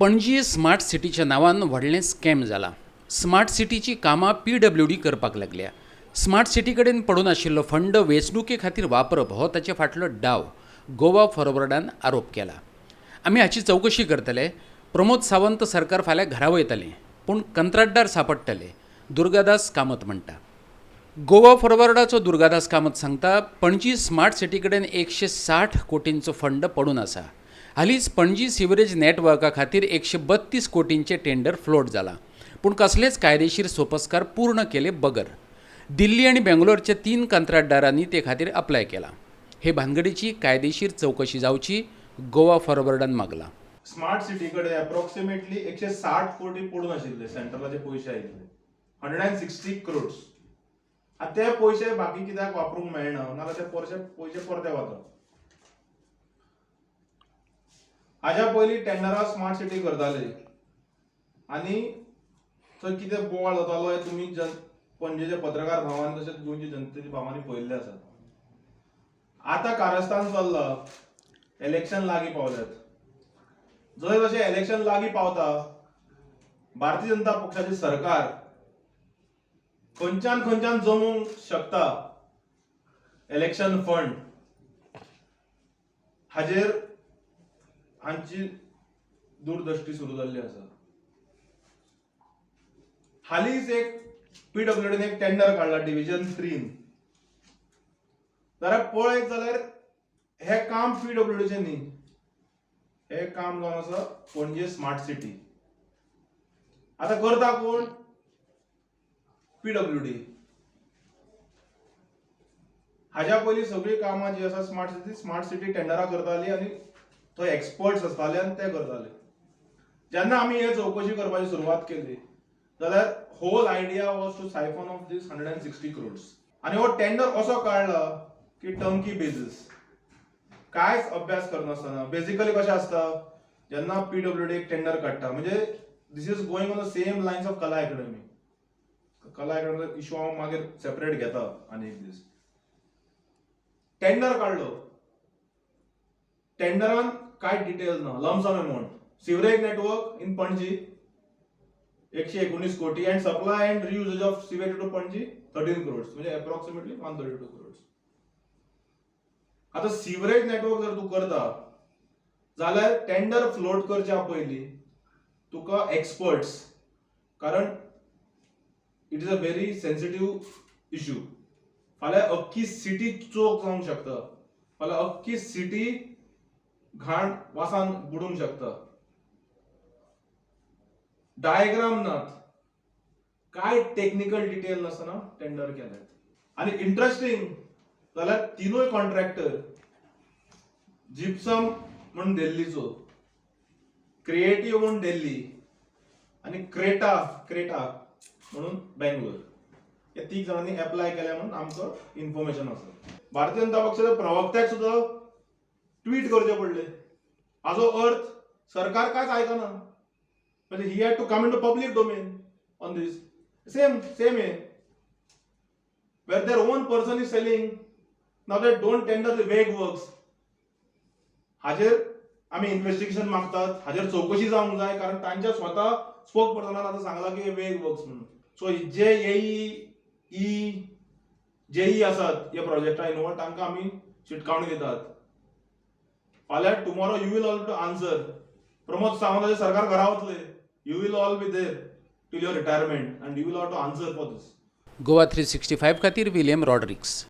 Panaji smart सिटीच्या नांवान व्हडलें स्कॅम जाला. स्मार्ट सिटीची कामां PWD करपाक लागल्या. स्मार्ट सिटी कडेन पडून आशिल्लो फंड वेंचणुके खातीर वापरप हो ताचे फाटलो डाव गोवा फॉरवर्डान आरोप केला. आमी हाची चवकशी करतले. प्रमोद सावंत सरकार फाल्यां घरा वयतलें, पूण कंत्राटदार सांपडटले, दुर्गादास कामत म्हणटा. गोवा फॉरवर्डाचो दुर्गादास कामत सांगता, पणजी स्मार्ट सिटी कडेन 160 कोटींचो फंड पडून आसा. हालींच पणजी सिवरेज नेटवर्का खातीर 132 कोटींचे टेंडर फ्लोट जाला, पूण कसलेच कायदेशीर सोपस्कार पूर्ण केले बगर. दिल्ली आनी बेंगलोरच्या 3 कंत्राटदारांनी ते खातीर अप्लाय केला. हे भानगडीची कायदेशीर चवकशी जावची गोवा फॉरवर्डान मागला. स्मार्ट सिटी कडे अप्रॉक्सिमेटली 160 कोटी पडून आशिल्ले सेंट्रलाचे पयशे आयिल्ले 160 क्रोड्स. आतां ते पयशे बाकी कित्याक वापरूंक मेळना, नाजाल्यार ते पयशे परते वता. हाज्या पयलीं टेंडरां स्मार्ट सिटी करताले आनी थंय कितें बोवाळ जातालो हे तुमी पणजेचे पत्रकार भावांनी तशेंच गोंयच्या जनतेच्या भावांनी पळयल्लें आसा. आतां कारस्थान चल्लां, इलेक्शन लागीं पावल्यात. जशें जशें इलेक्शन लागीं पावता, भारतीय जनता पक्षाची सरकार खंयच्यान खंयच्यान जमूंक शकता इलेक्शन फंड हाजेर हांची दूरदृष्टी सुरू जाल्ली आसा. हालींच एक PWDन एक टेंडर काडला डिव्हिजन 3. जाल्यार पळयत जाल्यार हे काम PWDचें न्ही, हे काम जावन आसा पणजे स्मार्ट सिटी. आतां करता कोण? PWD. हाज्या पयलीं सगळीं कामां जी आसा स्मार्ट सिटी टेंडरां करतालीं आनी थंय एक्सपर्ट्स आसताले आनी ते करताले. जेन्ना आमी हे चवकशी करपाची सुरवात केली जाल्यार whole idea was to siphon off these 160 crores. आनी हो टेंडर असो काडला की टर्मकी बेजीस, कांयच अभ्यास करनासतना. बेसिकली कशें आसता, जेन्ना PWD एक टेंडर काडटा म्हणजे this is going on the same lines of Kala academy. Kala अकॅडमीचो इशू हांव मागीर सेपरेट घेता आनी एक दीस. टेंडर काडलो, टेंडरान कांय डिटेल्स ना, lump sum amount. Sewerage network in Panaji 119 कोटी and supply and reuses of sewage to Panaji 13 crores, म्हणजे अप्रॉक्सिमेटली 132 क्रोड्स. आता सिवरेज नेटवर्क जर तू करता जाल्यार टेंडर फ्लोट करच्या पयलीं तुका एक्सपर्ट्स, कारण it is a very sensitive issue. फाल्यां अख्खी सिटी चोक जावंक शकता, फाल्यां अख्खी सिटी घाण वासान बुडूंक शकता. डायग्राम नात, काय टेक्निकल डिटेल नासतना टेंडर केल्यात. आणि इंटरेस्टिंग जाल्यार तीनूय कॉन्ट्रॅक्टर जिप्सम म्हणून दिल्लीचो, क्रिएटिव्ह म्हणून दिल्ली आणि क्रेटा म्हणून बेंगलोर, या 3 जणांनी अप्लाय केल्या म्हणून आमकां इन्फॉर्मेशन आसा. भारतीय जनता पक्षाच्या प्रवक्त्याक सुद्धा ट्वीट करचे पडले. हाजो अर्थ सरकार कांयच आयकना. म्हणजे he had to come in to public domain on this. Same हे where their own person is selling, now they don't tender the vague works. हाजेर आम्ही इन्व्हेस्टिगेशन मागतात, हाजेर चौकशी जावंक जाय, कारण तांच्या स्वतः स्पोक पर्सनान आता सांगला की वेग वर्क्स म्हणून. सो जे जेई आसात या प्रोजेक्टा इन्वॉल्व तांकां आमी शिटकावणी दितात. फाल्यां tomorrow you will all to answer. Pramod सावंताचे सरकार घरा वतले, you will all be there till your retirement and you will all to answer for this. Goa 365 खातीर विलियम रॉड्रिक्स.